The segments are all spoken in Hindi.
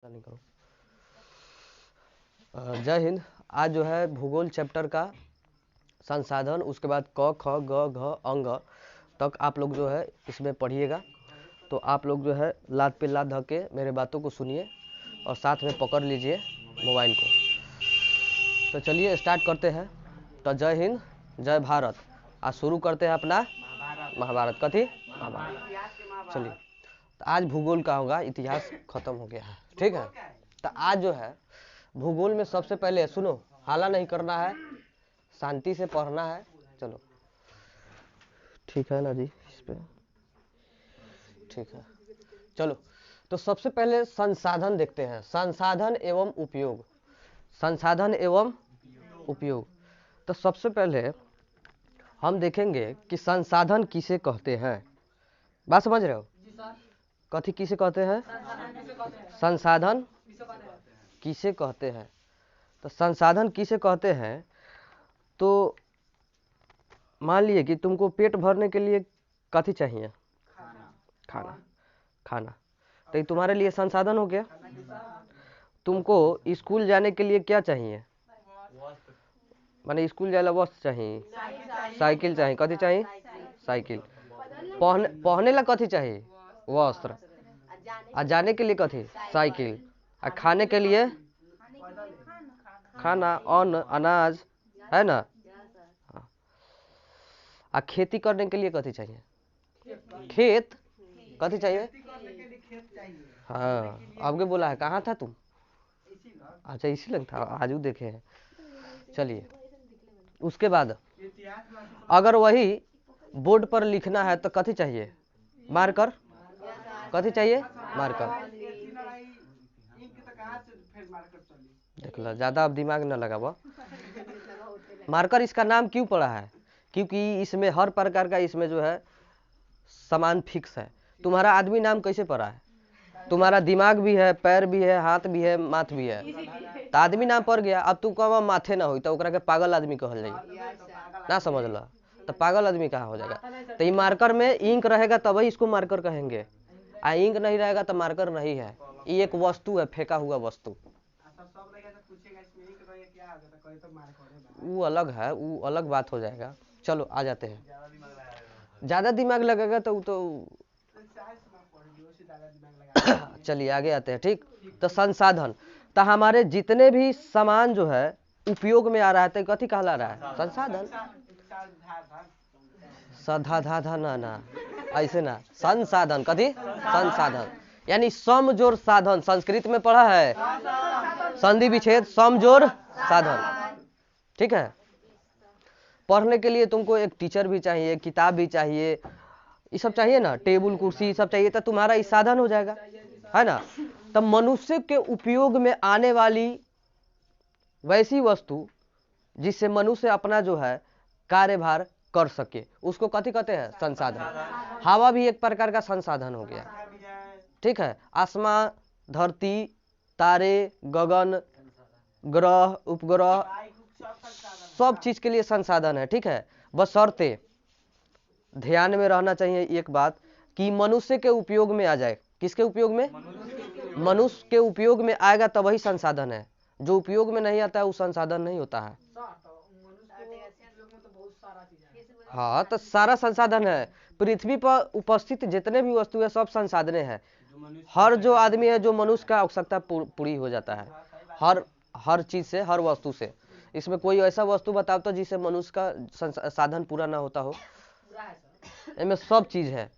निकलो। जय हिंद। आज जो है भूगोल चैप्टर का संसाधन, उसके बाद क ख ग घ अंग तक आप लोग जो है इसमें पढ़िएगा। तो आप लोग जो है लात पे लात धके मेरे बातों को सुनिए और साथ में पकड़ लीजिए मोबाइल को। तो चलिए स्टार्ट करते हैं। तो जय हिंद, जय भारत। आज शुरू करते हैं अपना महाभारत। कथी? महाभारत। चलिए, तो आज भूगोल का होगा, इतिहास खत्म हो गया है, ठीक है। तो आज जो है भूगोल में सबसे पहले सुनो, हाला नहीं करना है, शांति से पढ़ना है। चलो ठीक है ना जी, इस पे ठीक है। चलो, तो सबसे पहले संसाधन देखते हैं। संसाधन एवं उपयोग। संसाधन एवं उपयोग। तो सबसे पहले हम देखेंगे कि संसाधन किसे कहते हैं। बात समझ रहे हो? कथी किसे कहते हैं? संसाधन किसे कहते हैं? तो संसाधन किसे कहते हैं? तो मान लिए कि तुमको पेट भरने के लिए कथी चाहिए? खाना। खाना तो ये तुम्हारे लिए संसाधन हो गया। तुमको स्कूल जाने के लिए क्या चाहिए? माने स्कूल जाने वस्त्र चाहिए, साइकिल चाहिए। कथी चाहिए? साइकिल। पहने ला कथी चाहिए? वस्त्र। आ जाने के लिए कथी? साइकिल। आ खाने के लिए खाना, अन्न, अनाज, है ना। आ खेती करने के लिए कथी चाहिए? खेत। कथी चाहिए? हाँ, अब बोला है। कहाँ था तुम? अच्छा, इसी लग था, आजू देखे हैं। चलिए, उसके बाद अगर वही बोर्ड पर लिखना है तो कथी चाहिए? मार्कर। कथी चाहिए? मार्कर। देख लो, ज्यादा अब दिमाग न लगाओ। मार्कर इसका नाम क्यों पड़ा है? क्योंकि इसमें हर प्रकार का इसमें जो है सामान फिक्स है। तुम्हारा आदमी नाम कैसे पड़ा है? तुम्हारा दिमाग भी है, पैर भी है, हाथ भी है, माथ भी है, तो आदमी नाम पड़ गया। अब तू कब माथे ना हो तो ओकरा के पागल आदमी कहल जाए ना, समझ लो। तो पागल आदमी कहाँ हो जाएगा? तो ये मार्कर में इंक रहेगा तभी इसको मार्कर कहेंगे, आ इंक नहीं रहेगा तो मार्कर नहीं है। ये एक वस्तु है, फेंका हुआ वस्तु। वो अलग है, वो अलग बात हो जाएगा। चलो आ जाते हैं। ज्यादा दिमाग लगेगा तो चलिए आगे आते हैं, ठीक। तो संसाधन, तो हमारे जितने भी सामान जो है उपयोग में आ रहा है तो कथी कहला रहा है? संसाधन। सधा धा धा ना ना, ऐसे ना। संसाधन कथी? संसाधन यानी सम जोड़ साधन। संस्कृत में पढ़ा है संधि विच्छेद, सम जोड़ साधन, ठीक है। पढ़ने के लिए तुमको एक टीचर भी चाहिए, किताब भी चाहिए, ये सब चाहिए ना, टेबल कुर्सी सब चाहिए, तो तुम्हारा ये साधन हो जाएगा, है ना। तब मनुष्य के उपयोग में आने वाली वैसी वस्तु जिससे मनुष्य अपना जो है कार्यभार कर सके, उसको कथी कहते हैं? संसाधन। हवा भी एक प्रकार का संसाधन हो गया, ठीक है। आसमान, धरती, तारे, गगन, ग्रह, उपग्रह, सब चीज के लिए संसाधन है, ठीक है। बशर्ते ध्यान में रहना चाहिए एक बात कि मनुष्य के उपयोग में आ जाए। किसके उपयोग में? मनुष्य के उपयोग में आएगा तब वही संसाधन है। जो उपयोग में नहीं आता है वो संसाधन नहीं होता है। हाँ, तो सारा संसाधन है। पृथ्वी पर उपस्थित जितने भी वस्तु है सब संसाधने हैं। हर जो आदमी है, जो मनुष्य का आवश्यकता पूरी हो जाता है हर चीज से, हर वस्तु से। इसमें कोई ऐसा वस्तु बताओ तो जिससे मनुष्य का साधन पूरा ना होता हो। इनमें सब चीज है।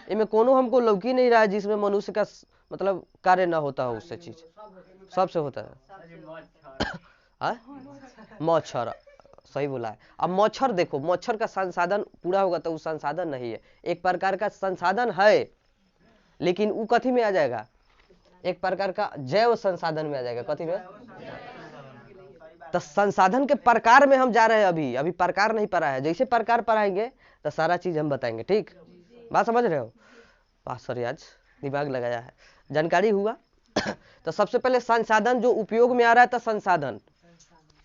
इनमें कोनो हमको लौकी नहीं रहा है जिसमें मनुष्य का मतलब कार्य ना होता हो। उससे चीज सबसे होता है। मच्छर, सही बोला है। अब मच्छर देखो, मच्छर का संसाधन पूरा होगा तो वो संसाधन नहीं है, एक प्रकार का संसाधन है, लेकिन वो कथी में आ जाएगा? एक प्रकार का जैव संसाधन में आ जाएगा। कथी में? तो संसाधन के प्रकार में हम जा रहे हैं। अभी प्रकार नहीं पढ़ा है। जैसे प्रकार पढ़ाएंगे तो सारा चीज हम बताएंगे, ठीक। बात समझ रहे हो? सॉरी, आज दिमाग लगाया है, जानकारी हुआ। तो सबसे पहले संसाधन जो उपयोग में आ रहा है तो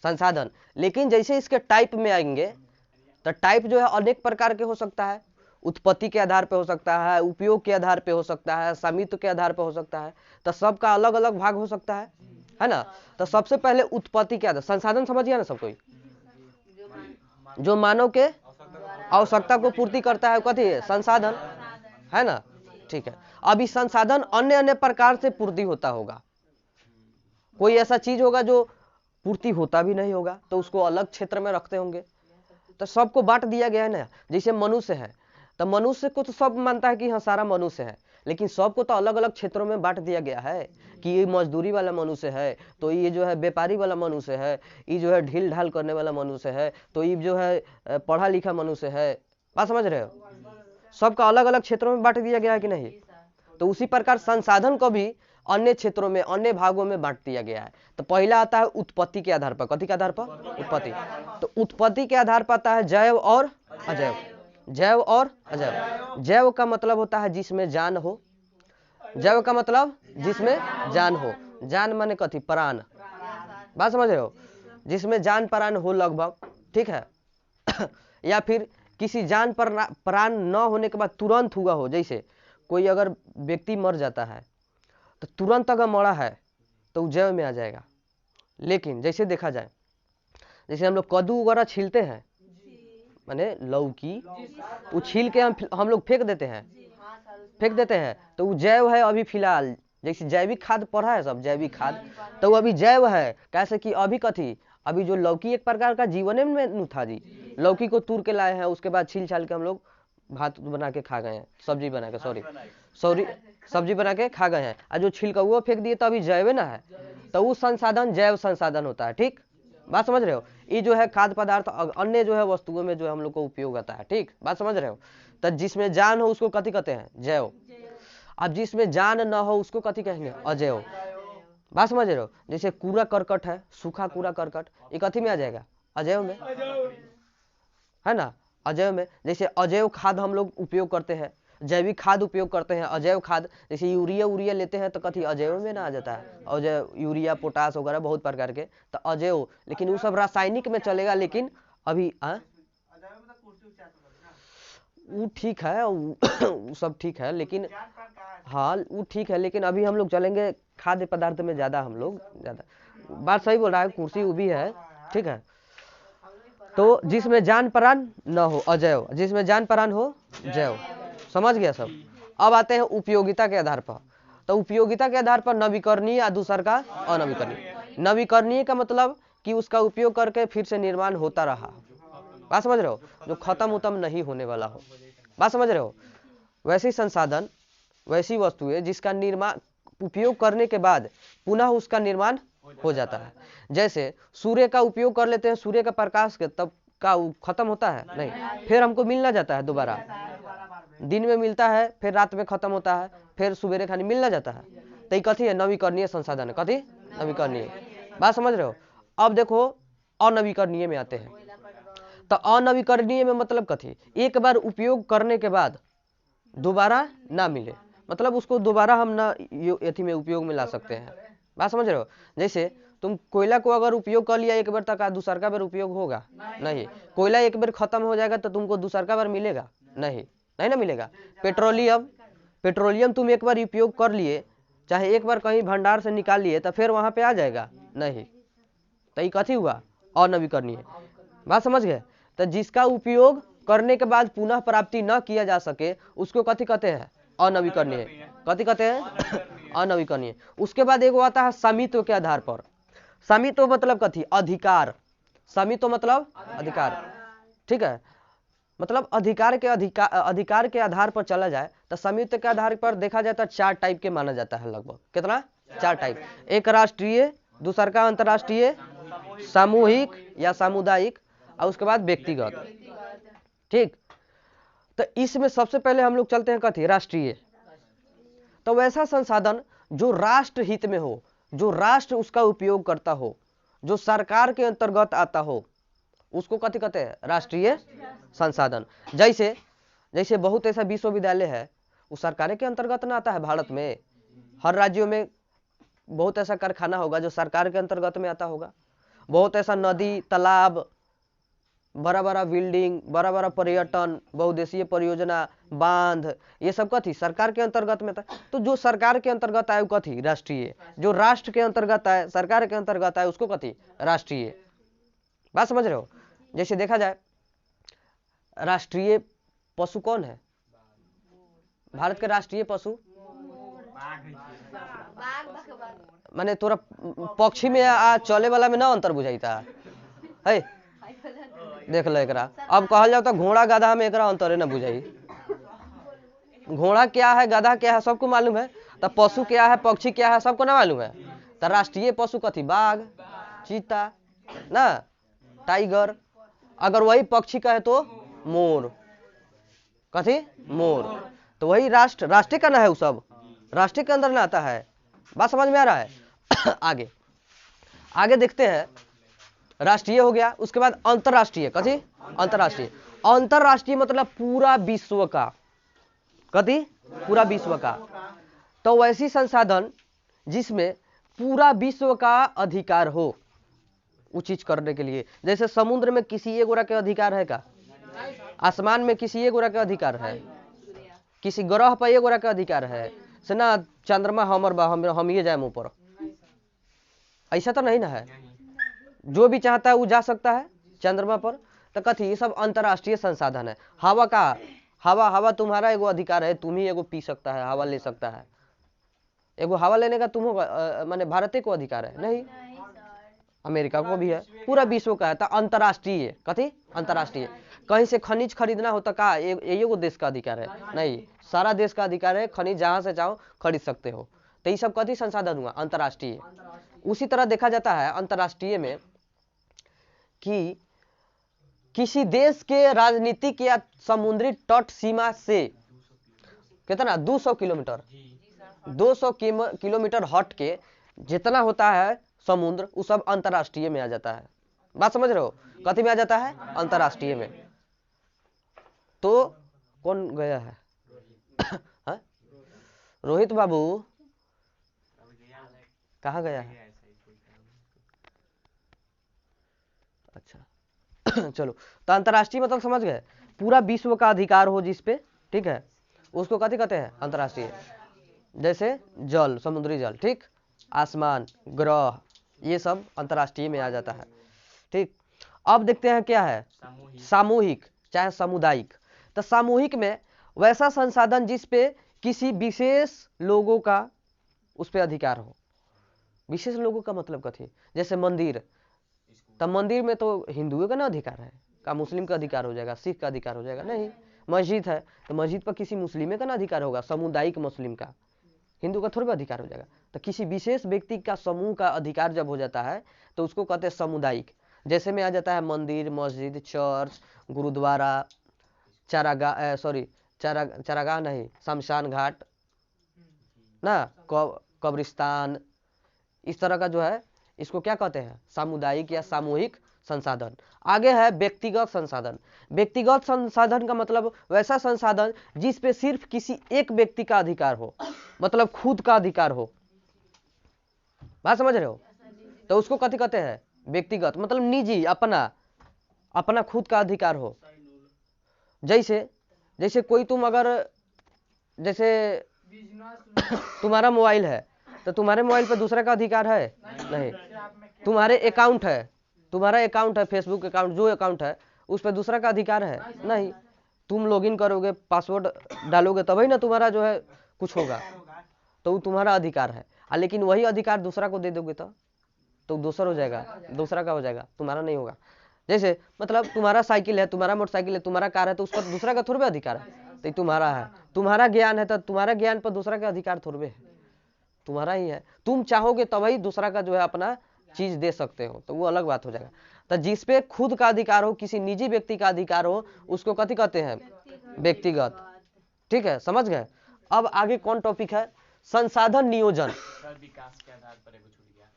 संसाधन। लेकिन जैसे इसके टाइप में आएंगे तो टाइप जो है अनेक प्रकार के हो सकता है। उत्पत्ति के आधार पे हो सकता है, उपयोग के आधार पे हो सकता है, स्वामित्व के आधार पे हो सकता है, तो सबका अलग अलग भाग हो सकता है ना। तो सबसे पहले उत्पत्ति के आधार, संसाधन समझिए ना सब कोई, जो मानव के आवश्यकता को पूर्ति करता है कथी है, संसाधन, है ना। ठीक है, अब इस संसाधन अन्य अन्य प्रकार से पूर्ति होता होगा, कोई ऐसा चीज होगा जो पूर्ति होता भी नहीं होगा तो उसको अलग क्षेत्र में रखते होंगे। तो सबको बांट दिया गया है ना, जैसे मनुष्य है तो मनुष्य को तो सब मानता है कि हाँ सारा मनुष्य है, लेकिन सबको तो अलग अलग क्षेत्रों में बांट दिया गया है कि ये मजदूरी वाला मनुष्य है, तो ये जो है व्यापारी वाला मनुष्य है, ये जो है ढील ढाल करने वाला मनुष्य है, तो ये जो है पढ़ा लिखा मनुष्य है। बात समझ रहे हो, सबका अलग अलग क्षेत्रों में बांट दिया गया है कि नहीं। तो उसी प्रकार संसाधन को भी अन्य क्षेत्रों में अन्य भागों में बांट दिया गया है। तो पहला आता है उत्पत्ति के आधार पर, कथी के आधार पर, उत्पत्ति। तो उत्पत्ति के आधार पर आता है जैव और अजैव, जैव और अजैव। जैव का मतलब होता है जिसमें जान हो, जैव का मतलब जिसमें जान हो, जान माने कथी, प्राण, बात समझ रहे हो, जिसमें जान प्राण हो लगभग, ठीक है या फिर किसी जान प्राण न होने के बाद तुरंत हुआ हो, जैसे कोई अगर व्यक्ति मर जाता है तो तुरंत अगर मरा है तो जैव में आ जाएगा। लेकिन जैसे देखा जाए, जैसे हम लोग कद्दू वगैरह छीलते हैं, माने लौकी, वो छील के हम लोग फेंक देते हैं, तो वो जैव है अभी फिलहाल। जैसे जैविक खाद पढ़ा है सब, जैविक खाद, तो वो अभी जैव है। कैसे कि अभी कथी, अभी जो लौकी एक प्रकार का जीवन में था जी, लौकी को तूर के लाए हैं, उसके बाद छील छाल के हम लोग भात बना के खा गए हैं, सब्जी बना के, सॉरी सब्जी बना के खा गए हैं, और जो छिलका वो फेंक दिए तो अभी जैव ना है, तो वो संसाधन जैव संसाधन होता है। ठीक, बात समझ रहे हो। ये जो है खाद्य पदार्थ अन्य जो है वस्तुओं में जो हम लोग को उपयोग आता है। ठीक, बात समझ रहे हो। तो जिसमें जान हो उसको कथी कहते हैं, जैव। अब जिसमें जान न हो उसको कथी कहेंगे, अजैव। बात समझ रहे हो। जैसे कूड़ा करकट है, सूखा कूड़ा करकट, ये कथी में आ जाएगा, अजैव में, है ना, अजैव में। जैसे अजैव खाद हम लोग उपयोग करते हैं, जैविक खाद उपयोग करते हैं, अजैव खाद, जैसे यूरिया लेते हैं तो कथी अजैव में ना आ जाता है, अजैव यूरिया पोटास वगैरह बहुत प्रकार के, तो अजैव, लेकिन वो सब रासायनिक में चलेगा। लेकिन अभी वो ठीक है, वो सब ठीक है, लेकिन हाँ वो ठीक है, लेकिन अभी हम लोग चलेंगे खाद्य पदार्थ में ज्यादा, हम लोग ज्यादा, बात सही बोल रहा है, कुर्सी वो भी है, ठीक है। तो जिसमें जान प्राण न हो अजैव, जिसमें जान प्राण हो जैव, समझ गया सब। अब आते हैं उपयोगिता के आधार पर। तो उपयोगिता के आधार पर नवीकरणीय और दूसर का अनवीकरणीय। नवीकरणीय का मतलब कि उसका उपयोग करके फिर से निर्माण होता रहा, बात समझ रहे हो, जो खत्म उत्तम नहीं होने वाला हो, बात समझ रहे हो। वैसी संसाधन, वैसी वस्तुएं जिसका निर्माण उपयोग करने के बाद पुनः उसका निर्माण हो जाता है। जैसे सूर्य का उपयोग कर लेते हैं, सूर्य का प्रकाश के तब का खत्म होता है नहीं, फिर हमको मिलना जाता है दोबारा, दिन में मिलता है, फिर रात में खत्म होता है, फिर सुबेरे खानी मिलना जाता है। तो ये कथी है, नवीकरणीय संसाधन है, कथी, नवीकरणीय, बात समझ रहे हो। अब देखो अनवीकरणीय में आते हैं। तो अनवीकरणीय में मतलब कथी, एक बार उपयोग करने के बाद दोबारा ना मिले, मतलब उसको दोबारा हम ना एथी में उपयोग में ला सकते हैं, बात समझ रहे हो। जैसे तुम कोयला को अगर उपयोग कर लिया एक बार, तक दूसर का बार उपयोग होगा नहीं, कोयला एक बार खत्म हो जाएगा तो तुमको दूसर का बार मिलेगा नहीं, नहीं ना मिलेगा। पेट्रोलियम तुम एक बार उपयोग कर लिए, चाहे एक बार कहीं भंडार से निकाल लिए, तो फिर वहां पे आ जाएगा नहीं, तो ये कथी हुआ, अनवीकरणीय, बात समझ गए। तो जिसका उपयोग करने के बाद पुनः प्राप्ति न किया जा सके उसको कथी कहते हैं, अनवीकरणीय, कथी कहते हैं, अनवीकरणीय। उसके बाद एक आता है स्वामित्व के आधार पर। स्वामित्व मतलब कथी, अधिकार, स्वामित्व मतलब अधिकार, ठीक है, मतलब अधिकार के आधार पर चला जाए तो स्वामित्व के आधार पर देखा जाए तो 4 टाइप के माना जाता है, लगभग कितना, 4 टाइप। एक राष्ट्रीय, दूसर का अंतर्राष्ट्रीय, सामूहिक या सामुदायिक, और उसके बाद व्यक्तिगत। ठीक, तो इसमें सबसे पहले हम लोग चलते हैं कथी, राष्ट्रीय। तो वैसा संसाधन जो राष्ट्र हित में हो, जो राष्ट्र उसका उपयोग करता हो, जो सरकार के अंतर्गत आता हो, उसको कथी कहते हैं, राष्ट्रीय संसाधन। जैसे बहुत ऐसा विश्वविद्यालय है वो सरकार के अंतर्गत ना आता है। भारत में हर राज्यों में बहुत ऐसा कारखाना होगा जो सरकार के अंतर्गत में आता होगा। बहुत ऐसा नदी तालाब, बड़ा बड़ा बिल्डिंग, बड़ा बड़ा पर्यटन, बहुउद्देशीय परियोजना, बांध, ये सब कथी सरकार के अंतर्गत में था। तो जो सरकार के अंतर्गत आए कथी राष्ट्रीय, जो राष्ट्र के अंतर्गत आए, सरकार के अंतर्गत आए, उसको कथी राष्ट्रीय। बात समझ रहे हो। जैसे देखा जाए राष्ट्रीय पशु कौन है, भारत के राष्ट्रीय पशु माने तोरा पक्षी में आ चले वाला में ना अंतर बुझाइता है। देख लो एकरा, अब कहल जाओ तो घोड़ा गधा में एकरा अंतर ना बुझाई। घोड़ा क्या है, गधा क्या है, सबको मालूम है। तो पशु क्या है, पक्षी क्या है, सबको ना मालूम है। तो राष्ट्रीय पशु कथी बाघ, चीता ना, टाइगर। अगर वही पक्षी का है तो मोर, कथी मोर। तो वही राष्ट्र, राष्ट्रीय का ना है, वो सब राष्ट्रीय के अंदर ना आता है। बात समझ में आ रहा है। आगे आगे देखते हैं, राष्ट्रीय हो गया, उसके बाद अंतरराष्ट्रीय, कथी अंतरराष्ट्रीय। अंतरराष्ट्रीय मतलब पूरा विश्व का, कथी पूरा विश्व का। तो वैसी संसाधन जिसमें पूरा विश्व का अधिकार हो वो चीज करने के लिए। जैसे समुद्र में किसी एक गोरा के अधिकार है का, आसमान में किसी एक गोरा के अधिकार है, किसी ग्रह पर एक गोरा के अधिकार है से ना चंद्रमा हमर बा, हम ये जाए ऊपर, ऐसा तो नहीं ना है। जो भी चाहता है वो जा सकता है चंद्रमा पर। तो कथी ये सब अंतरराष्ट्रीय संसाधन है। हवा का, हवा तुम्हारा एगो अधिकार है, तुम ही एगो पी सकता है, हवा ले सकता है। एगो हवा लेने का तुम माने भारत को अधिकार है नहीं, अमेरिका को भी है, पूरा विश्व का है। तो अंतरराष्ट्रीय, कथी अंतरराष्ट्रीय। कहीं से खनिज खरीदना होता का एगो देश का अधिकार है नहीं, सारा देश का अधिकार है। खनिज जहां से चाहो खरीद सकते हो। तो ये सब कथी संसाधन हुआ अंतरराष्ट्रीय। उसी तरह देखा जाता है अंतरराष्ट्रीय में कि किसी देश के राजनीतिक या समुद्री तट सीमा से कितना 200 किलोमीटर 200 किलोमीटर हट के जितना होता है समुद्र, वो सब अंतरराष्ट्रीय में आ जाता है। बात समझ रहे हो, कथी में आ जाता है अंतरराष्ट्रीय में। तो कौन गया है हा? रोहित बाबू कहाँ गया है? अच्छा चलो। तो अंतरराष्ट्रीय मतलब समझ गए, पूरा विश्व का अधिकार हो जिसपे, ठीक है, उसको कथी कहते हैं अंतरराष्ट्रीय। जैसे जल, समुद्री जल, ठीक, आसमान, ग्रह, ये सब अंतरराष्ट्रीय में आ जाता है। ठीक, अब देखते हैं क्या है सामूहिक चाहे सामुदायिक। तो सामूहिक में वैसा संसाधन जिसपे किसी विशेष लोगों का उस पर अधिकार हो। विशेष लोगों का मतलब कथी, जैसे मंदिर, तब मंदिर में तो हिंदुओं का ना अधिकार है का, मुस्लिम का अधिकार हो जाएगा, सिख का अधिकार हो जाएगा नहीं। मस्जिद है तो मस्जिद पर किसी मुस्लिम का ना अधिकार होगा, सामुदायिक मुस्लिम का, हिंदू का थोड़ा अधिकार हो जाएगा। तो किसी विशेष व्यक्ति का समूह का अधिकार जब हो जाता है तो उसको कहते हैं सामुदायिक। जैसे में आ जाता है मंदिर, मस्जिद, चर्च, गुरुद्वारा, चारागाह, सॉरी चारागाह नहीं, शमशान घाट ना, कब्रिस्तान, इस तरह का जो है इसको क्या कहते हैं सामुदायिक या सामूहिक संसाधन। आगे है व्यक्तिगत संसाधन। व्यक्तिगत संसाधन का मतलब वैसा संसाधन जिस पे सिर्फ किसी एक व्यक्ति का अधिकार हो, मतलब खुद का अधिकार हो। बात समझ रहे हो, तो उसको कथी कहते हैं व्यक्तिगत, मतलब निजी, अपना अपना खुद का अधिकार हो। जैसे कोई तुम अगर जैसे तुम्हारा मोबाइल है तो तुम्हारे मोबाइल पे दूसरे का अधिकार है नहीं। तुम्हारे अकाउंट है, तुम्हारा अकाउंट है फेसबुक अकाउंट, जो अकाउंट है उस पर दूसरा का अधिकार है नहीं। तुम लॉगिन करोगे, पासवर्ड डालोगे तभी ना तुम्हारा जो है कुछ होगा, तो वो तुम्हारा अधिकार है। लेकिन वही अधिकार दूसरा को दे दोगे तो दूसरा हो जाएगा, दूसरा का हो जाएगा, तुम्हारा नहीं होगा। जैसे मतलब तुम्हारा साइकिल है, तुम्हारा मोटरसाइकिल है, तुम्हारा कार है, तो उस पर दूसरा का थोड़ा अधिकार है, तो तुम्हारा है। तुम्हारा ज्ञान है तो तुम्हारा ज्ञान पर दूसरा का अधिकार थोड़े है, तुम्हारा ही है। तुम चाहोगे तभी दूसरा का जो है अपना चीज दे सकते हो, तो वो अलग बात हो जाएगा। तो जिसपे खुद का अधिकार हो, किसी निजी व्यक्ति का अधिकार हो, उसको कथी कहते हैं व्यक्तिगत। ठीक है, समझ गए। अब आगे कौन टॉपिक है, संसाधन नियोजन।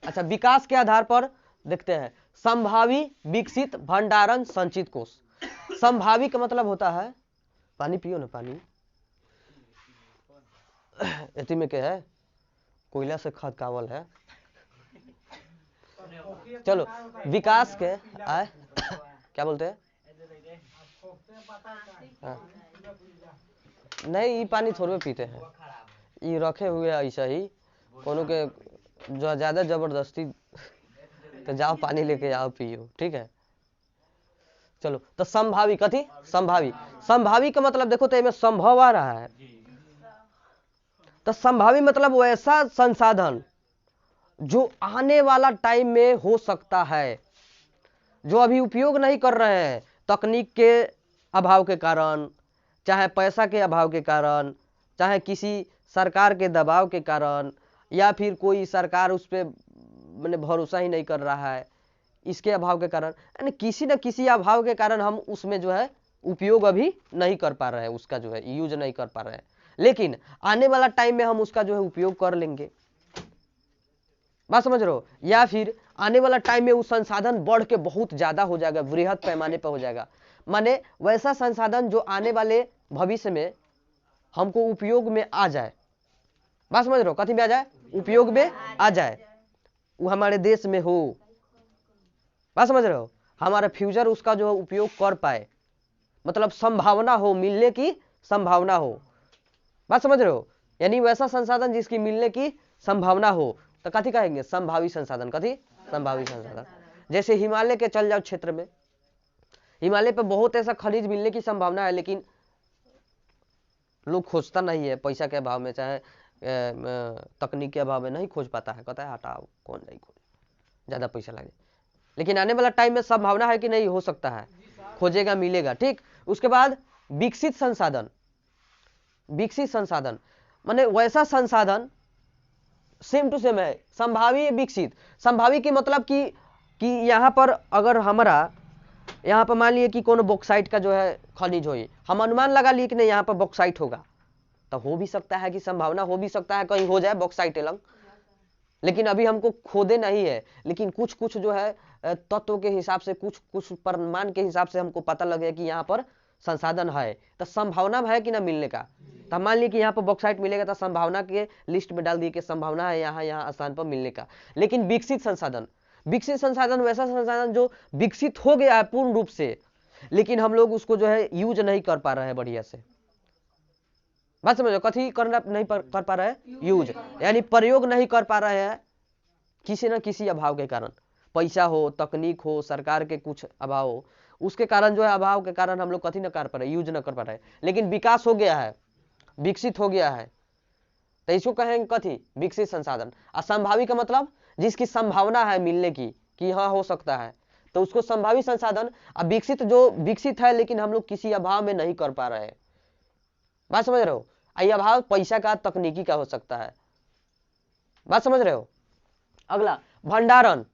अच्छा, विकास के आधार पर देखते हैं संभावी, विकसित, भंडारण, संचित कोष। संभावी का मतलब होता है, पानी पियो ना, पानी इतनी में क्या है, कोयला से खदकावल है। चलो विकास के आए क्या बोलते हैं हाँ। नहीं, ये पानी थोड़े पीते हैं, ये रखे हुए ऐसा ही कोनो के जो ज्यादा जबरदस्ती तो जाओ पानी लेके आओ पियो, ठीक है। चलो तो संभावी कथी, संभावी, संभावी का मतलब देखो तो इसमें संभव आ रहा है, तो संभावी मतलब वैसा संसाधन जो आने वाला टाइम में हो सकता है, जो अभी उपयोग नहीं कर रहे हैं तकनीक के अभाव के कारण, चाहे पैसा के अभाव के कारण, चाहे किसी सरकार के दबाव के कारण, या फिर कोई सरकार उस पर मैंने भरोसा ही नहीं कर रहा है, इसके अभाव के कारण, यानी किसी न किसी अभाव के कारण हम उसमें जो है उपयोग अभी नहीं कर पा रहे हैं, उसका जो है यूज नहीं कर पा रहे हैं, लेकिन आने वाला टाइम में हम उसका जो है उपयोग कर लेंगे। बात समझ रहे हो? या फिर आने वाला टाइम में वो संसाधन बढ़ के बहुत ज्यादा हो जाएगा, वृहद पैमाने पर हो जाएगा, माने वैसा संसाधन जो आने वाले भविष्य में हमको उपयोग में आ जाए। बात समझ रहे हो? कथी में आ जाए? उपयोग में आ जाए, वो हमारे देश में हो। बात समझ रहे हो? हमारा फ्यूचर उसका जो उपयोग कर पाए, मतलब संभावना हो, मिलने की संभावना हो। बात समझ रहे हो? यानी वैसा संसाधन जिसकी मिलने की संभावना हो, तो कथी कहेंगे? संभावी संसाधन। कथी? संभावी संसाधन। जैसे हिमालय के चल जाओ क्षेत्र में, हिमालय पे बहुत ऐसा खनिज मिलने की संभावना है, लेकिन लोग खोजता नहीं है, पैसा के अभाव में, चाहे तकनीक के अभाव में नहीं खोज पाता है, कहता है हटाओ, कौन नहीं खोज, ज्यादा पैसा लगे। लेकिन आने वाला टाइम में संभावना है कि नहीं, हो सकता है, खोजेगा, मिलेगा। ठीक। उसके बाद विकसित संसाधन, विकसित संसाधन माने वैसा संसाधन सेम टू सेम है, संभावी विकसित। संभावी की मतलब कि यहाँ पर अगर हमारा यहाँ पर मान लिए कि कोनो बॉक्साइट का जो है खनिज हो, हम अनुमान लगा लिए कि नहीं यहाँ पर बॉक्साइट होगा, तो हो भी सकता है कि संभावना हो भी सकता है कहीं हो जाए बॉक्साइट एलंग, लेकिन अभी हमको खोदे नहीं है, लेकिन कुछ कुछ जो है तत्व के हिसाब से, कुछ कुछ प्रमाण के हिसाब से हमको पता लगे कि यहाँ पर संसाधन है, तो संभावना है कि ना मिलने का। तो मान ली कि यहाँ पर बॉक्साइट मिलेगा, तो संभावना के लिस्ट में डाल दिए कि संभावना है यहाँ स्थान पर मिलने का। लेकिन विकसित संसाधन, विकसित संसाधन वैसा संसाधन जो विकसित हो गया है पूर्ण रूप से, लेकिन हम लोग उसको जो है यूज नहीं कर पा रहे हैं बढ़िया से। बात समझो? कथी करना नहीं कर पा रहे हैं? यूज, यानी प्रयोग नहीं कर पा रहे हैं किसी न किसी अभाव के कारण, पैसा हो, तकनीक हो, सरकार के कुछ अभाव हो, उसके कारण जो है, अभाव के कारण हम लोग कथी न कर पा रहे, यूज न कर पा रहे। लेकिन विकास हो गया है, विकसित हो गया है, तो इसको कहेंगे कथी? विकसित संसाधन। असंभावी का मतलब जिसकी संभावना है मिलने की, कि हाँ हो सकता है, तो उसको संभावी संसाधन। अब विकसित जो विकसित है लेकिन हम लोग किसी अभाव में नहीं कर पा रहे हैं। बात समझ रहे हो? ये अभाव पैसा का, तकनीकी का हो सकता है। बात समझ रहे हो? अगला भंडारण।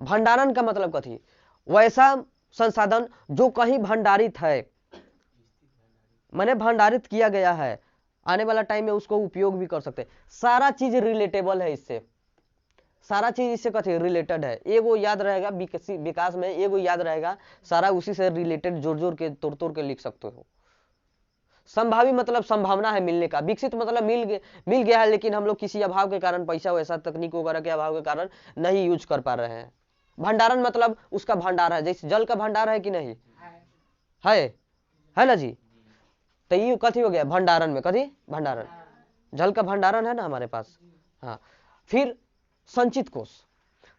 भंडारण का मतलब कथी? वैसा संसाधन जो कहीं भंडारित है, माने भंडारित किया गया है, आने वाला टाइम में उसको उपयोग भी कर सकते हैं। सारा चीज रिलेटेबल है इससे, सारा चीज इससे कथी? रिलेटेड है। एगो याद रहेगा विकास में, एगो याद रहेगा, सारा उसी से रिलेटेड जोड़ जोड़ के, तोड़ तोड़ के लिख सकते हो। संभावी मतलब संभावना है मिलने का, विकसित मतलब मिल गया है, लेकिन हम लोग किसी अभाव के कारण, पैसा वैसा तकनीक वगैरह के अभाव के कारण नहीं यूज कर पा रहे हैं। भंडारण मतलब उसका भंडार है, जैसे जल का भंडार है कि नहीं है ना जी? तो ये कथी हो गया? भंडारण में कथी? भंडारण, जल का भंडारण है ना हमारे पास। हाँ। फिर संचित कोष।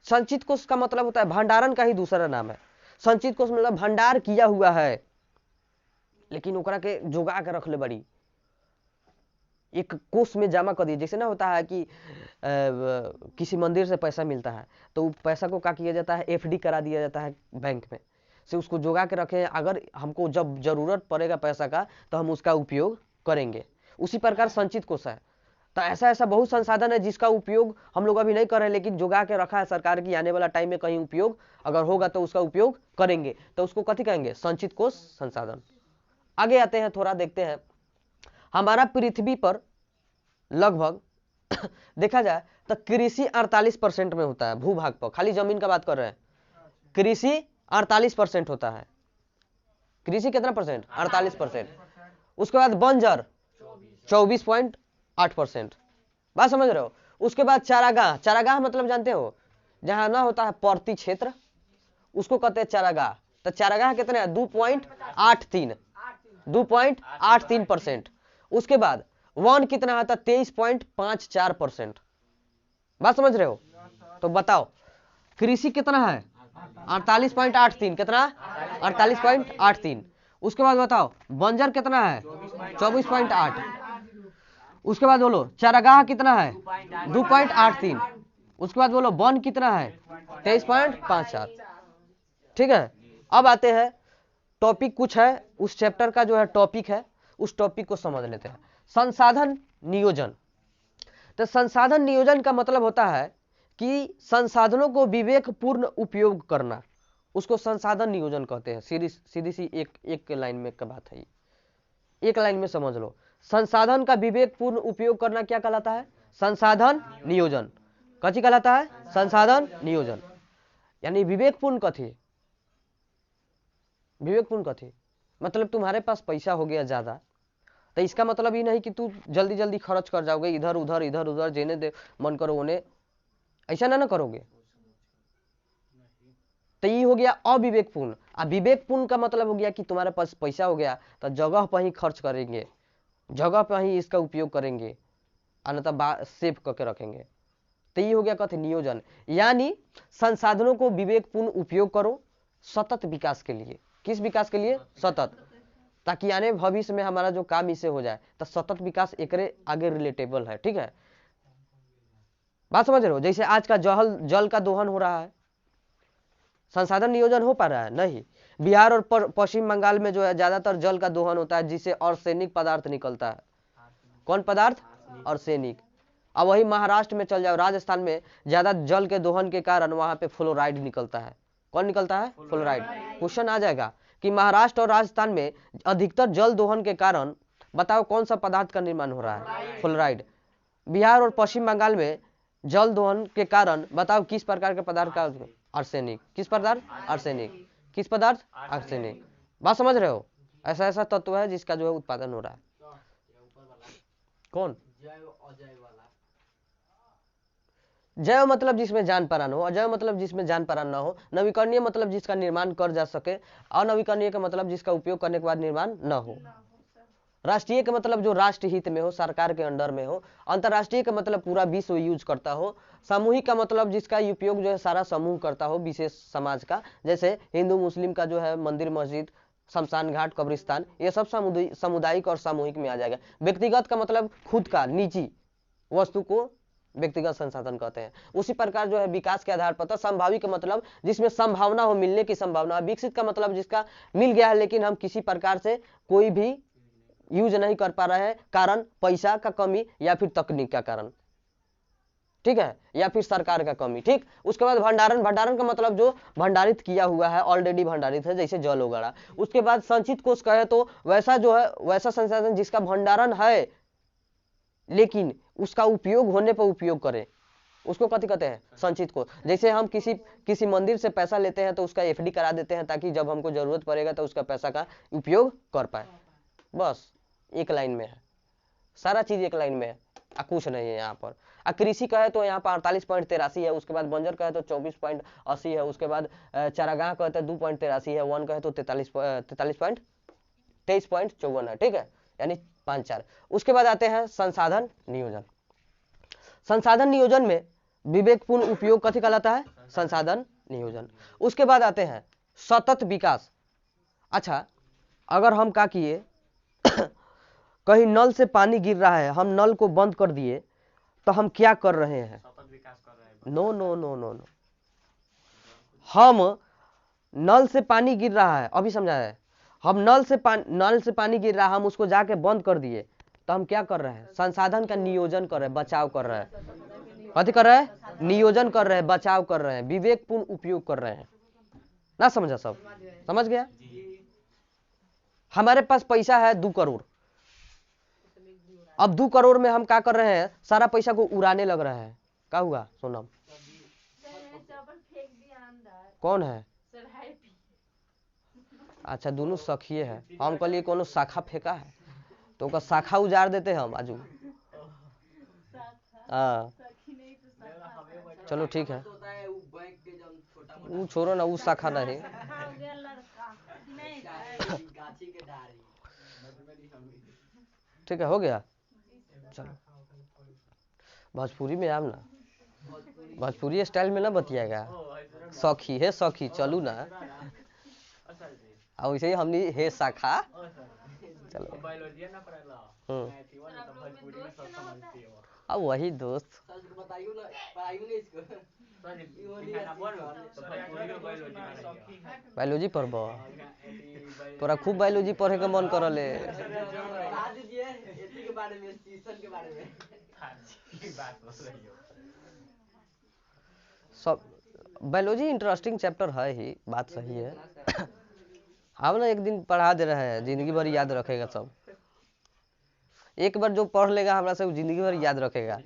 संचित कोष का मतलब होता है, भंडारण का ही दूसरा नाम है। संचित कोष मतलब भंडार किया हुआ है, लेकिन ओकरा के जोगा के रख ले बड़ी, एक कोष में जमा कर दिए। जैसे ना होता है कि किसी मंदिर से पैसा मिलता है, तो पैसा को क्या किया जाता है? एफडी करा दिया जाता है बैंक में से, उसको जोगा के रखे, अगर हमको जब जरूरत पड़ेगा पैसा का तो हम उसका उपयोग करेंगे। उसी प्रकार संचित कोष है। तो ऐसा ऐसा बहुत संसाधन है जिसका उपयोग हम लोग अभी नहीं कर रहे, लेकिन जोगा के रखा है सरकार की, आने वाला टाइम में कहीं उपयोग अगर होगा तो उसका उपयोग करेंगे, तो उसको कथी कहेंगे? संचित कोष संसाधन। आगे आते हैं, थोड़ा देखते हैं। हमारा पृथ्वी पर लगभग देखा जाए तो कृषि 48% में होता है, भूभाग पर, खाली जमीन का बात कर रहे हैं, कृषि 48% होता है। कृषि कितना परसेंट? 48%। उसके बाद बंजर 24.8%। बात समझ रहे हो? उसके बाद चारागाह। चारागाह मतलब जानते हो? जहां ना होता है परती क्षेत्र, उसको कहते हैं चारागाह। तो चारागाह कितने हैं 2.83, 2.83%। उसके बाद वन कितना आता 23.54%। बात समझ रहे हो? तो बताओ कृषि कितना है 48.83, कितना 48.83। उसके बाद बताओ बंजर कितना है 24.8। उसके बाद बोलो चारागाह कितना है 2.83। उसके बाद बोलो वन कितना है 23.54। ठीक है, अब आते हैं टॉपिक कुछ है उस चैप्टर का जो है टॉपिक है, उस टॉपिक को समझ लेते हैं। संसाधन नियोजन। तो संसाधन नियोजन का मतलब होता है कि संसाधनों को विवेकपूर्ण उपयोग करना, उसको संसाधन नियोजन कहते हैं। सीधी सी एक लाइन में का बात है, एक लाइन में समझ लो। संसाधन का विवेकपूर्ण उपयोग करना क्या कहलाता है? संसाधन नियोजन। कथी कहलाता है? संसाधन नियोजन। यानी विवेकपूर्ण कथी? विवेकपूर्ण कथी मतलब तुम्हारे पास पैसा हो गया ज्यादा, तो इसका मतलब ये नहीं कि तू जल्दी जल्दी खर्च कर जाओगे, इधर उधर जेने दे मन करो उन्हें, ऐसा ना करोगे, तो ये हो गया अविवेकपूर्ण। अब विवेकपूर्ण का मतलब हो गया कि तुम्हारे पास पैसा हो गया तो जगह पर ही खर्च करेंगे, जगह पर ही इसका उपयोग करेंगे, अन्यथा सेव करके रखेंगे। तो ये हो गया कथी? नियोजन। यानी संसाधनों को विवेकपूर्ण उपयोग करो सतत विकास के लिए। किस विकास के लिए? सतत, ताकि आने भविष्य में हमारा जो काम इससे हो जाए। तो सतत विकास एकरे आगे रिलेटेबल है। ठीक है, बात समझ रहे हो? जैसे आज का जल का दोहन हो रहा है, संसाधन नियोजन हो पा रहा है? नहीं। बिहार और पश्चिम बंगाल में जो है ज्यादातर जल का दोहन होता है, जिससे आर्सेनिक पदार्थ निकलता है। कौन पदार्थ? आर्सेनिक। अब वही महाराष्ट्र में चल जाओ, राजस्थान में ज्यादा जल के दोहन के कारण वहां पे फ्लोराइड निकलता है। कौन निकलता है? फ्लोराइड। क्वेश्चन आ जाएगा कि महाराष्ट्र और राजस्थान में अधिकतर जल दोहन के कारण बताओ कौन सा पदार्थ का निर्माण हो रहा है? फ्लोराइड। बिहार और पश्चिम बंगाल में जल दोहन के कारण बताओ किस प्रकार के पदार्थ का? आर्सेनिक। किस पदार्थ? आर्सेनिक। किस पदार्थ? आर्सेनिक। बात समझ रहे हो? ऐसा ऐसा तत्व है जिसका जो है उत्पादन हो रहा है। कौन? जैव मतलब जिसमें जान प्राण हो, अजैव मतलब जिसमें जान प्राण ना हो, नवीकरणीय मतलब जिसका निर्माण कर जा सके, अनवीकरणीय का मतलब जिसका उपयोग करने के बाद निर्माण न हो, राष्ट्रीय का मतलब जो राष्ट्र हित में हो, सरकार के अंडर में हो, अंतर्राष्ट्रीय का मतलब पूरा विश्व यूज करता हो, सामूहिक का मतलब जिसका उपयोग जो है सारा समूह करता हो विशेष समाज का, जैसे हिंदू मुस्लिम का जो है मंदिर मस्जिद शमशान घाट कब्रिस्तान, ये सब सामुदायिक और सामूहिक में आ जाएगा। व्यक्तिगत का मतलब खुद का निजी वस्तु को व्यक्तिगत संसाधन कहते हैं। उसी प्रकार जो है विकास के आधार पर संभाविक का मतलब जिसमें संभावना हो, मिलने की संभावना। विकसित का मतलब जिसका मिल गया है लेकिन हम किसी प्रकार से कोई भी यूज नहीं कर पा रहे हैं, कारण पैसा का कमी या फिर तकनीक का कारण, ठीक है, या फिर सरकार का कमी। ठीक, उसके बाद भंडारण। भंडारण का मतलब जो भंडारित किया हुआ है, ऑलरेडी भंडारित है, जैसे जल वगैरह। उसके बाद संचित कोष कहे तो वैसा जो है वैसा संसाधन जिसका भंडारण है लेकिन उसका उपयोग होने पर उपयोग करें, उसको कथी कहते हैं? संचित कोष। जैसे हम किसी मंदिर से पैसा लेते हैं तो उसका एफडी करा देते हैं ताकि जब हमको जरूरत पड़ेगा तो उसका पैसा का उपयोग कर पाए। बस एक लाइन में है, सारा चीज एक लाइन में है, कुछ नहीं है यहाँ पर। कृषि कहे तो यहाँ पर 48.83 है, उसके बाद बंजर कहे तो 24.80 है, उसके बाद चारागाह कहते हैं 2.83 है, वन कहे तो 23.54 है। ठीक है, यानी 5-4। उसके बाद आते हैं संसाधन नियोजन। संसाधन नियोजन में विवेकपूर्ण उपयोग कथी कहलाता है? संसाधन नियोजन। उसके बाद आते हैं सतत विकास। अच्छा, अगर हम क्या किए कहीं नल से पानी गिर रहा है, हम नल को बंद कर दिए तो हम क्या कर रहे हैं? No no no no no, हम नल से पानी गिर रहा है, अभी समझा है, हम नल से पानी गिर रहा है, हम उसको जाके बंद कर दिए तो हम क्या कर रहे हैं? संसाधन का नियोजन कर रहे हैं, बचाव कर रहे हैं। कथी कर रहे हैं? नियोजन कर रहे हैं, बचाव कर रहे हैं, विवेकपूर्ण उपयोग कर रहे हैं। ना समझा? सब समझ गया? हमारे पास पैसा है 2 करोड़, अब 2 करोड़ में हम क्या कर रहे हैं? सारा पैसा को उड़ाने लग रहे हैं। क्या हुआ सोनम? कौन है? अच्छा, दोनों सखिए है। हम कहलिए कोनो शाखा फेंका है तो ओका शाखा उजाड़ देते हम आजू। हाँ चलो ठीक है, वो छोड़ो ना, वो शाखा नहीं। ठीक है, हो गया। चलो भोजपुरी में आम ना, भोजपुरी स्टाइल में ना बतियाएगा। सखी है सखी चलू ना, और वैसे ही हमने हे शाखा। चलो अब वही दोस्त। बायोलॉजी पढ़ब, तोरा खूब बायोलॉजी पढ़े के मन करले। सब बायोलॉजी इंटरेस्टिंग चैप्टर है ही, बात सही है। हम ना एक दिन पढ़ा दे रहे हैं, जिंदगी भर याद रखेगा सब। एक बार जो पढ़ लेगा हमरा से जिंदगी भर याद रखेगा।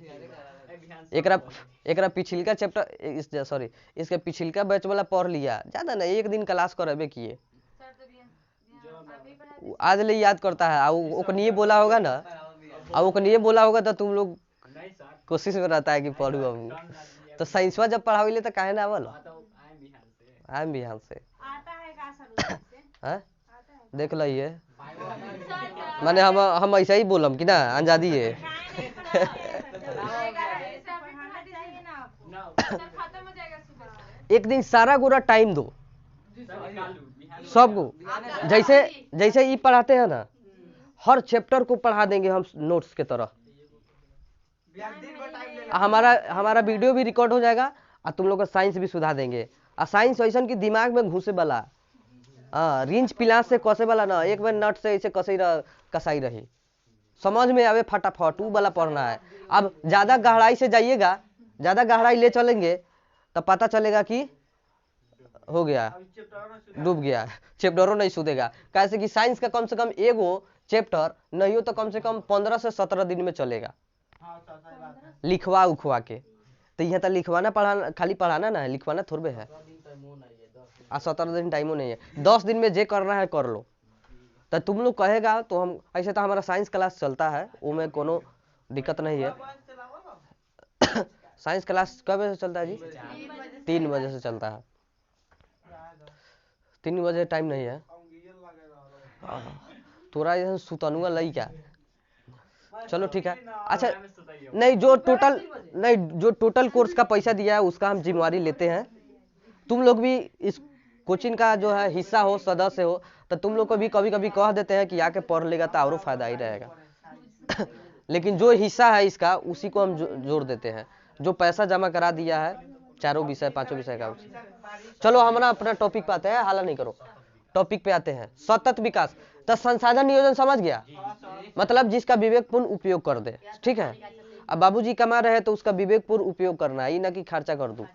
एकरा पिछिलका चैप्टर सॉरी इसके पिछिलका बैच वाला पढ़ लिया, ज्यादा ना एक दिन क्लास करबे किए, आज ले याद करता है। ओकनिए बोला होगा ना, अब ओकनिए बोला होगा तो तुम लोग कोशिश में रहता है कि पढ़ू हम। तो साइंसवा जब पढ़ावी तो काहे ना आवल, आम बिहान से देख लीजिए। माने हम ऐसा ही बोलम कि ना आजादी है। एक दिन सारा गोरा टाइम दो सबको, जैसे ये पढ़ाते हैं ना, हर चैप्टर को पढ़ा देंगे हम नोट्स के तरह। हमारा वीडियो भी रिकॉर्ड हो जाएगा और तुम लोग का साइंस भी सुधा देंगे। और साइंस ऐसा कि दिमाग में घुसे वाला, रिंच पिलास से कसे वाला ना, एक बार नट से ऐसे कसाई रही, समझ में आवे फटाफट, वो वाला पढ़ना है। अब ज्यादा गहराई से जाइएगा, ज्यादा गहराई ले चलेंगे तो पता चलेगा कि हो गया, डूब गया, चैप्टरों नहीं सुधेगा। कैसे कि साइंस का कम से कम एगो चैप्टर नहीं हो तो कम से कम 15 से 17 दिन में चलेगा, लिखवा उखवा के। तो यहाँ तो लिखवाना पढ़ाना, खाली पढ़ाना ना है, लिखवाना थोड़े है। 17 दिन टाइमो नहीं है, 10 दिन में जे करना है कर लो। तो तुम लोग कहेगा तो हम ऐसे, तो हमारा साइंस क्लास चलता है, वो में कोनो दिक्कत नहीं है। साइंस क्लास कब बजे से चलता है जी? 3 बजे से चलता है। 3 बजे टाइम नहीं है तोरा यहाँ सुतनुआ लई क्या? चलो ठीक है। अच्छा नहीं, जो टोटल कोर्स का पैसा दिया है उसका हम जिम्मेवारी लेते हैं। तुम लोग भी इस कोचिंग का जो है हिस्सा हो, सदस्य हो, तो तुम लोग को भी कभी कभी कह देते हैं कि आके पढ़ लेगा तो और फायदा ही रहेगा। लेकिन जो हिस्सा है इसका उसी को हम जोड़ देते हैं, जो पैसा जमा करा दिया है 4 विषय 5 विषय का। चलो हमारा अपना टॉपिक पे आते हैं, हाला नहीं करो, टॉपिक पे आते हैं। सतत विकास। तो संसाधन नियोजन समझ गया, मतलब जिसका विवेकपूर्ण उपयोग कर दे, ठीक है। अब बाबूजी कमा रहे तो उसका विवेकपूर्ण उपयोग करना है, ना कि खर्चा कर दूं।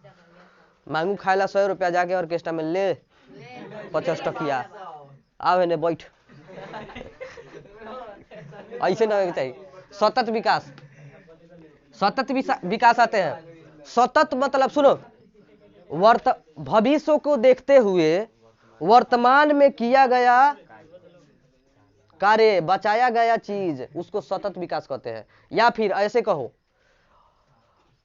मांगू खाएला 100 रुपया, जाके ऑर्केस्ट्रा में ले 50 टकिया, आओ ने बैठ, ऐसे ना होना चाहिए। सतत विकास, सतत विकास आते हैं। सतत मतलब सुनो, भविष्य को देखते हुए वर्तमान में किया गया कार्य, बचाया गया चीज, उसको सतत विकास कहते हैं। या फिर ऐसे कहो,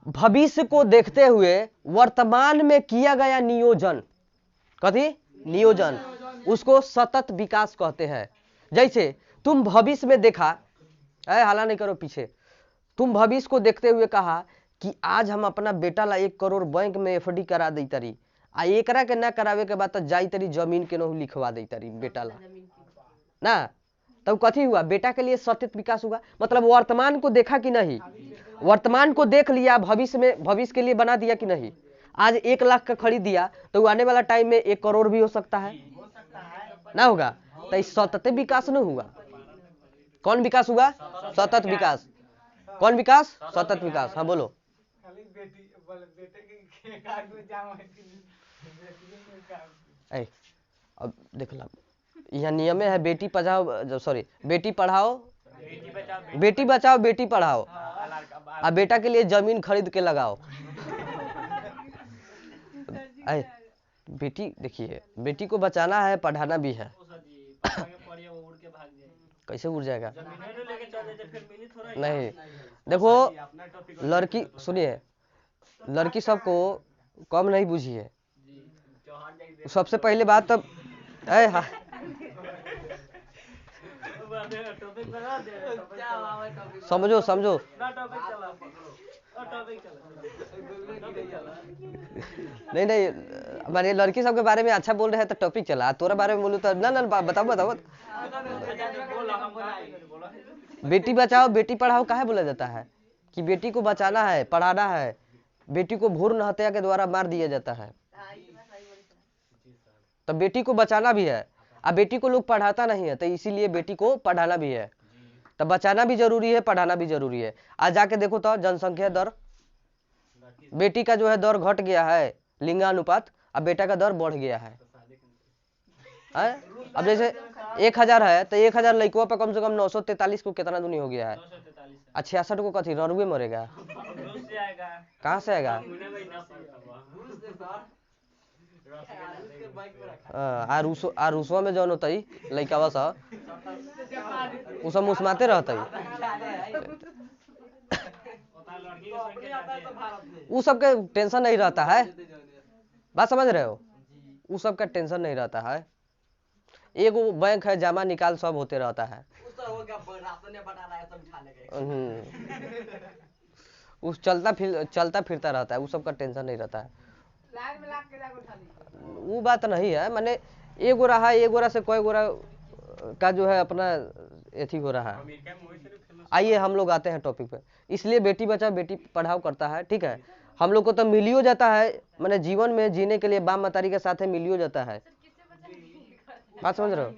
भविष्य को देखते हुए वर्तमान में किया गया नियोजन, कथी नियोजन, उसको सतत विकास कहते हैं। जैसे तुम भविष्य में देखा, हाला नहीं करो पीछे, तुम भविष्य को देखते हुए कहा कि आज हम अपना बेटा ला 1 करोड़ बैंक में एफडी करा दी तरी, आ एकरा के ना करावे के बाद तो जाई तरी जमीन के नहु लिखवा दी तरी बेटा ला ना, तब कथी हुआ? बेटा के लिए सतत विकास हुआ। मतलब वर्तमान को देखा कि नहीं, वर्तमान को देख लिया, भविष्य में भविष्य के लिए बना दिया कि नहीं। आज 1 लाख का खरीद दिया तो आने वाला टाइम में 1 करोड़ भी हो सकता है ना, होगा तो सतत विकास नहीं हुआ। कौन विकास हुआ? सतत विकास। कौन विकास? सतत विकास। हाँ बोलो। अब देख लो, यहाँ नियम है बेटी पढ़ाओ, सॉरी बेटी पढ़ाओ, बेटी बचाओ, बेटी पढ़ाओ, और बेटा के लिए जमीन खरीद के लगाओ। बेटी देखिए, बेटी को बचाना है, पढ़ाना भी है। कैसे उड़ जाएगा? नहीं देखो, लड़की सुनिए, लड़की सबको कम नहीं बुझिए। सबसे पहले बात तो समझो समझो। नहीं नहीं, माने लड़की सब के बारे में अच्छा बोल रहे हैं तो टॉपिक चला, तोरा बारे में बोलूँ तो ना ना बताओ बताओ। बेटी बचाओ बेटी पढ़ाओ काहे बोला जाता है कि बेटी को बचाना है पढ़ाना है, बेटी को भ्रूण हत्या के द्वारा मार दिया जाता है, तो बेटी को बचाना भी है। अब बेटी को लोग पढ़ाता नहीं है तो इसीलिए बेटी को पढ़ाना भी है, तो बचाना भी जरूरी है पढ़ाना भी जरूरी है। आज जाके देखो तो जनसंख्या दर, बेटी का जो है दर घट गया है लिंगानुपात, अब बेटा का दर बढ़ गया है। अब जैसे 1000 है तो 1000 लड़कों पर कम से कम 943 को कितना दूनी हो गया है, 66 को कथी रनुए मरेगा, कहाँ से आएगा? आ रूसवा में जौन होता लड़कावा सा उ सब मुस्माते रहता, उ सबके टेंशन नहीं रहता है, बात समझ रहे हो, उ सबका टेंशन नहीं रहता है। एगो बैंक है जमा निकाल सब होते रहता है, उस चलता फिरता रहता है, उस सबका टेंशन नहीं रहता है। वो बात नहीं है, माने एगो रहा एगो रहा से कोई गोरा का जो है अपना एथी हो रहा है। आइए हम लोग आते हैं टॉपिक पे। इसलिए बेटी बचाओ बेटी पढ़ाओ करता है, ठीक है। हम लोग को तो मिलियो जाता है, माने जीवन में जीने के लिए बाप मतारी के साथ मिलियो जाता है, बात समझ रहे हो,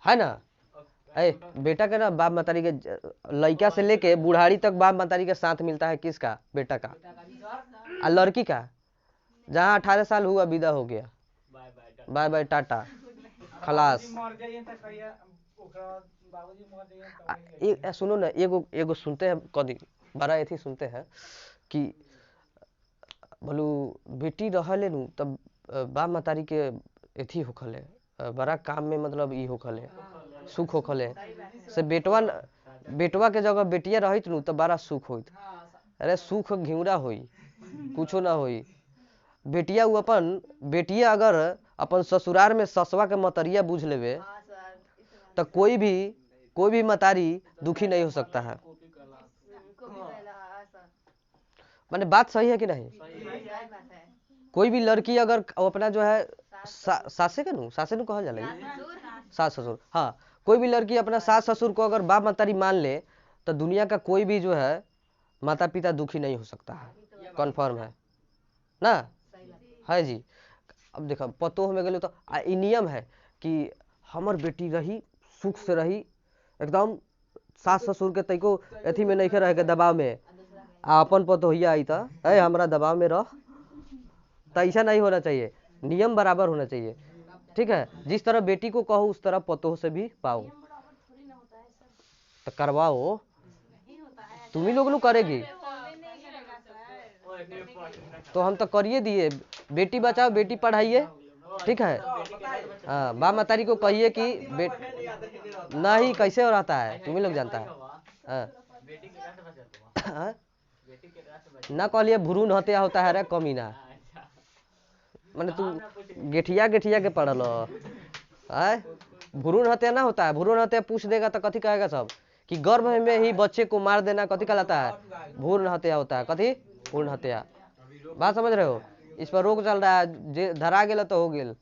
है ना। बेटा के ना बाप मतारी के लड़का से लेके बुढ़ारी तक बाप मतारी के साथ मिलता है, किसका? बेटा का। और लड़की का जहाँ 18 साल हुआ विदा हो गया, बाय बाय टाटा खलास। सुनो ना, एगो सुनते हैं कदी बड़ा एथी सुनते हैं कि बोलू बेटी रहले नु तब बाप मतारी के एथी होखले बड़ा काम में, मतलब ई होखले सुख होखले से बेटवा के जगह बेटिया रहित नु तब बड़ा सुख होइत। अरे सुख घिउरा होई, कुछो ना होई। बेटिया अगर अपन ससुराल में ससवा के मतरिया बुझ लेवे तो कोई भी मतारी दुखी नहीं हो सकता है। माने बात सही है कि नहीं? कोई भी लड़की अगर अपना जो है सासे नु कहल जाला, सास ससुर, हाँ, कोई भी लड़की अपना सास ससुर को अगर बाप मतारी मान ले तो दुनिया का कोई भी जो है माता पिता दुखी नहीं हो सकता है, कन्फर्म है ना, है जी। अब देखो पतोह में गए तो ई नियम है कि हमर बेटी रही सुख से रही, एकदम सास ससुर के तैको अथी में नहीं रहे के दबाव में, अपन पतोहिया आई था हमारा दबाव में रह, तो ऐसा नहीं होना चाहिए, नियम बराबर होना चाहिए, ठीक है। जिस तरह बेटी को कहो उस तरह पतोह से भी पाओ, तो करवाओ, तुम ही लोग करेगी तो हम तो करिए दिए। बेटी बचाओ बेटी पढ़ाइए, ठीक है। हाँ, बाप मतारी को कहिए कि नहीं कैसे हो रहता है, तुम ही लोग जानता है। ना कहलिए भ्रूण हत्या होता है रे कमीना, मैंने तू गेठिया के पढ़ल है, भ्रूण हत्या ना होता है। भ्रूण हत्या पूछ देगा तो कथी कहेगा सब कि गर्भ में ही बच्चे को मार देना कथी कहलाता है? भ्रूण हत्या होता है। कथी? भ्रूण हत्या। बात समझ रहे हो? इस पर रोक चल रहा है, जे धरा गेल तो हो गेल,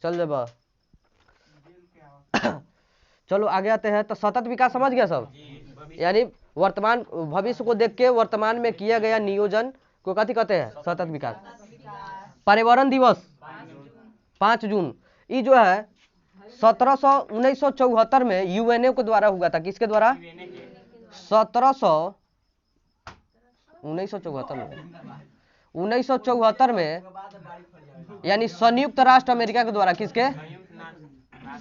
चल जब। चलो आगे आते हैं। तो सतत विकास समझ गया सब, यानी वर्तमान भविष्य को देख के वर्तमान में किया गया नियोजन को कथी कहते हैं? सतत विकास। पर्यावरण दिवस 5 जून, ये जो है 1974 में यूएनओ के द्वारा हुआ था। किसके द्वारा? 1974 में, यानी संयुक्त राष्ट्र अमेरिका के द्वारा। किसके?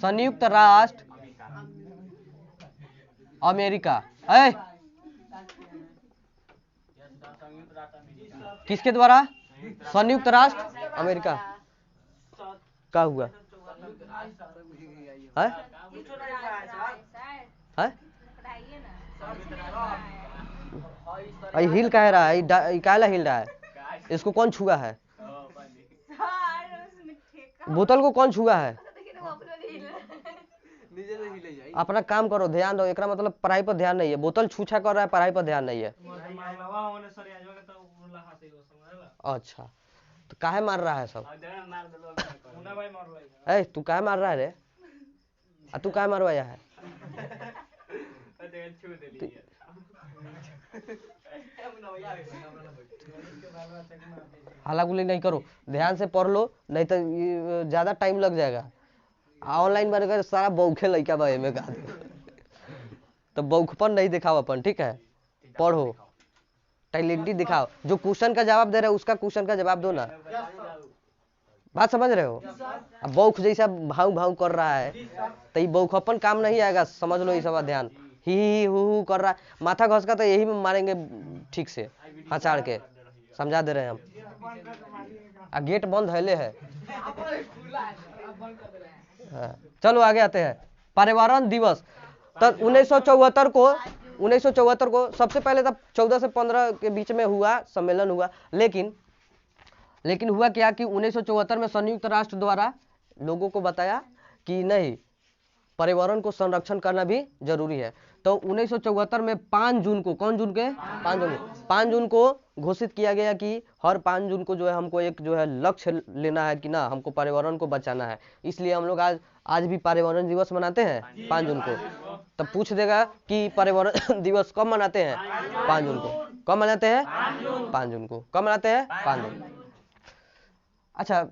संयुक्त राष्ट्र अमेरिका। किसके द्वारा? संयुक्त राष्ट्र अमेरिका। क्या हुआ है? हिल कह रहा है, काला हिल रहा है, इसको कौन छुआ है? बोतल को कौन छुआ है? अपना काम करो, ध्यान दो, एकरा मतलब पढ़ाई पर ध्यान नहीं है। बोतल छूछा कर रहा है, पढ़ाई पर ध्यान नहीं है। अच्छा तो काहे मार रहा है सब? ए तू काहे मार रहा है रे? तू काहे मारवाया है? हल्ला गुल्ली नहीं करो, ध्यान से पढ़ लो, नहीं तो ज्यादा टाइम लग जाएगा। ऑनलाइन बन कर सारा बौखे लड़का बा में का तो बौखपन नहीं दिखाओ अपन, ठीक है? पढ़ो, टैलेंटी दिखाओ। जो क्वेश्चन का जवाब दे रहे हो उसका क्वेश्चन का जवाब दो ना। बात समझ रहे हो? अब बौख जैसा भाव भाव कर रहा है तो ये बौखपन काम नहीं आएगा, समझ लो ये सब। ध्यान ही हु कर रहा है, माथा घस का तो यही में मारेंगे ठीक से हचाड़ के, समझा दे रहे हैं हम। गेट बंद है ले है। चलो आगे आते हैं। पर्यावरण दिवस तब 1974 को सबसे पहले तब 14 से 15 के बीच में हुआ, सम्मेलन हुआ। लेकिन हुआ क्या कि 1974 में संयुक्त राष्ट्र द्वारा लोगों को बताया कि नहीं, पर्यावरण को संरक्षण करना भी जरूरी है। तो 1974 में 5 जून को, कौन जून के? 5 जून को घोषित किया गया कि हर 5 जून को जो है हमको एक जो है लक्ष्य लेना है कि ना, हमको पर्यावरण को बचाना है। इसलिए हम लोग आज भी पर्यावरण दिवस मनाते हैं 5 जून को। तब पूछ देगा कि पर्यावरण दिवस कब मनाते हैं? 5 जून को। कब मनाते हैं? 5 जून को। कब मनाते हैं? 5 जून। अच्छा,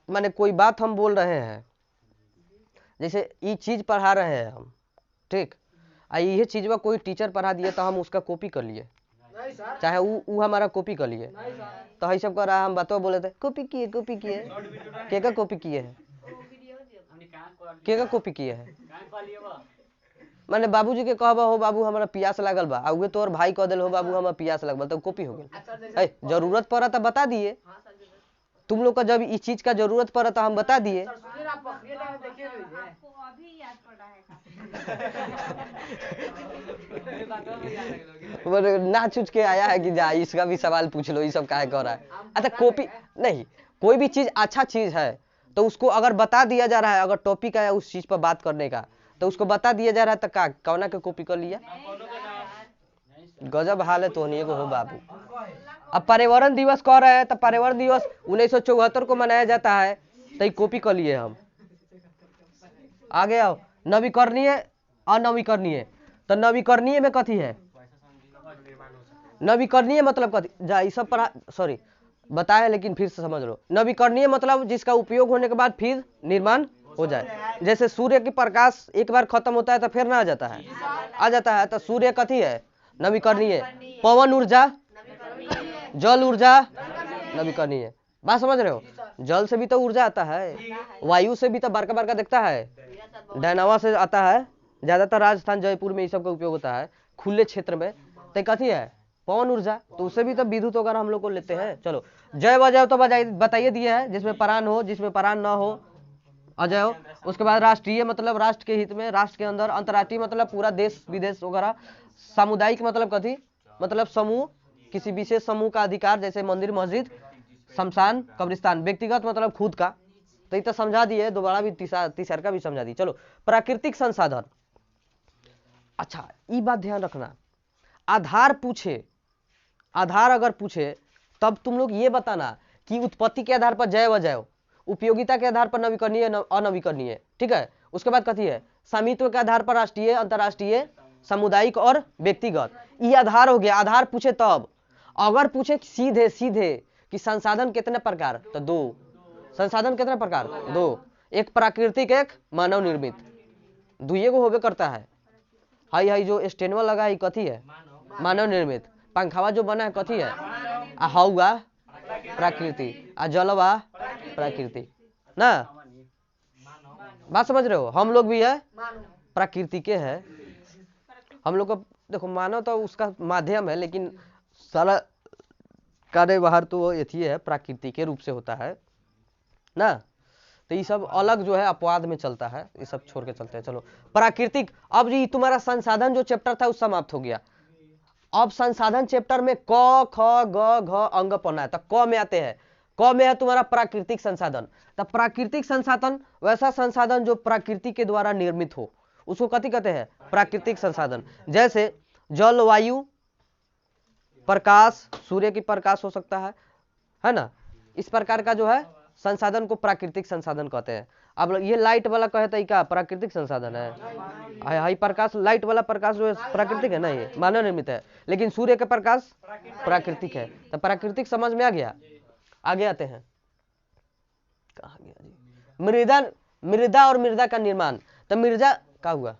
माने कोई बात हम बोल रहे हैं, जैसे ये चीज पढ़ा रहे हैं हम, ठीक, ये चीज में कोई टीचर पढ़ा दिए तो हम उसका कॉपी कर लिए, चाहे वो हमारा कॉपी कर लिए, तो है सब कर रहा है। हम बातों बोले थे कॉपी किए के का कॉपी किए है, के का कॉपी किए है। माने बाबूजी के कहबा हो बाबू हमारा प्यास लागल बा, उहे तोर भाई कह दिल हो बाबू हमारा प्यास लगल, तो कॉपी हो गई। जरूरत पड़ा तो बता दिए, तुम लोग का जब इस चीज का जरूरत पड़ा तो हम बता दिए। ना चुच के आया है कि जा इसका भी सवाल पूछ लो, ये सब काहे कर रहा है। अच्छा कॉपी नहीं, कोई भी चीज अच्छा चीज है तो उसको अगर बता दिया जा रहा है, अगर टॉपिक है उस चीज पर बात करने का तो उसको बता दिया जा रहा है, तो का कौना के कॉपी कर लिया? गजब हाल है तो नहीं को हो बाबू। अब पर्यावरण दिवस कह रहे हैं तो पर्यावरण दिवस 1974 को मनाया जाता है, तो कॉपी कर लिए हम। आगे आओ, नवीकरणीय अनवीकरणीय। तो नवीकरणीय में कथी है? नवीकरणीय मतलब कथी? जा ये सब पढ़ा, सॉरी बताया लेकिन फिर से समझ लो। नवीकरणीय मतलब जिसका उपयोग होने के बाद फिर निर्माण हो जाए। जैसे सूर्य की प्रकाश एक बार खत्म होता है तो फिर ना आ जाता है, तो सूर्य कथी है? नवीकरणीय। पवन ऊर्जा, जल ऊर्जा नवीकरणीय। बात समझ रहे हो? जल से भी तो ऊर्जा आता है, वायु से भी तो बड़का बड़का दिखता है, डायनावा से आता है, ज्यादातर राजस्थान जयपुर में ये सब का उपयोग होता है खुले क्षेत्र में। तो कथी है? पवन ऊर्जा, तो उससे भी तो विद्युत वगैरह हम लोग को लेते हैं। चलो जय वजय तो बताइए दिए है, जिसमें परान हो, जिसमें परान ना हो अजय हो। उसके बाद राष्ट्रीय मतलब राष्ट्र के हित में, राष्ट्र के अंदर। अंतर्राष्ट्रीय मतलब पूरा देश विदेश वगैरह। सामुदायिक मतलब कथी? मतलब समूह, किसी विशेष समूह का अधिकार, जैसे मंदिर मस्जिद शमशान कब्रिस्तान। व्यक्तिगत मतलब खुद का, तो ये तो समझा दिए, दोबारा भी तीसर का भी समझा दी। चलो प्राकृतिक संसाधन। अच्छा ये बात ध्यान रखना, आधार पूछे, आधार अगर पूछे तब तुम लोग ये बताना कि उत्पत्ति के आधार पर जय व जय, उपयोगिता के आधार पर नवीकरणीय अनवीकरणीय, ठीक है। उसके बाद कथी है? स्वामित्व के आधार पर राष्ट्रीय, अंतर्राष्ट्रीय, सामुदायिक और व्यक्तिगत। ये आधार हो गया, आधार पूछे तब। अगर पूछे सीधे सीधे कि संसाधन कितने प्रकार, तो 2 संसाधन कितने प्रकार? 2, एक प्राकृतिक एक मानव निर्मित, 2 गो होबे करता है। हाई जो स्टेनवा लगा है कथी है? मानव निर्मित। पंखावा जो बना है कथी है? हवा प्राकृतिक, जलवा प्राकृतिक ना। बात समझ रहे हो? हम लोग भी है प्राकृतिक के है हम लोग को। देखो मानव तो उसका माध्यम है, लेकिन सारा कार्यवाहर तो यही है, प्राकृतिक के रूप से होता है ना। तो ये सब अलग जो है अपवाद में चलता है, ये सब छोड़ के चलते हैं। चलो प्राकृतिक। अब ये तुम्हारा संसाधन जो चैप्टर था वो समाप्त हो गया। अब संसाधन चैप्टर में क ख ग घ अंग पढ़ना है। तो क में आते हैं, क क में है तुम्हारा प्राकृतिक संसाधन। तो प्राकृतिक संसाधन वैसा संसाधन जो प्रकृति के द्वारा निर्मित हो, उसको कथी कहते हैं? प्राकृतिक संसाधन। जैसे जल, वायु, प्रकाश, सूर्य की प्रकाश हो सकता है ना। इस प्रकार का जो है संसाधन को प्राकृतिक संसाधन कहते हैं। अब ये लाइट वाला कहते हैं क्या प्राकृतिक संसाधन है? हाई प्रकाश, लाइट वाला प्रकाश जो है प्राकृतिक है ना, ये मानव निर्मित है। लेकिन सूर्य का प्रकाश प्राकृतिक है। तो प्राकृतिक समझ में आ गया। आगे आते हैं, कहा गया जी, मृदा, मृदा और मृदा का निर्माण। तो मृदा क्या हुआ,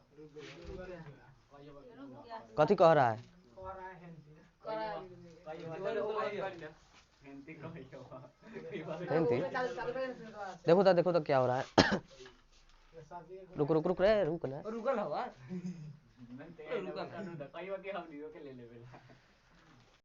कथी कह रहा है? देखो तो क्या हो रहा है। रुक रे, रुक ना।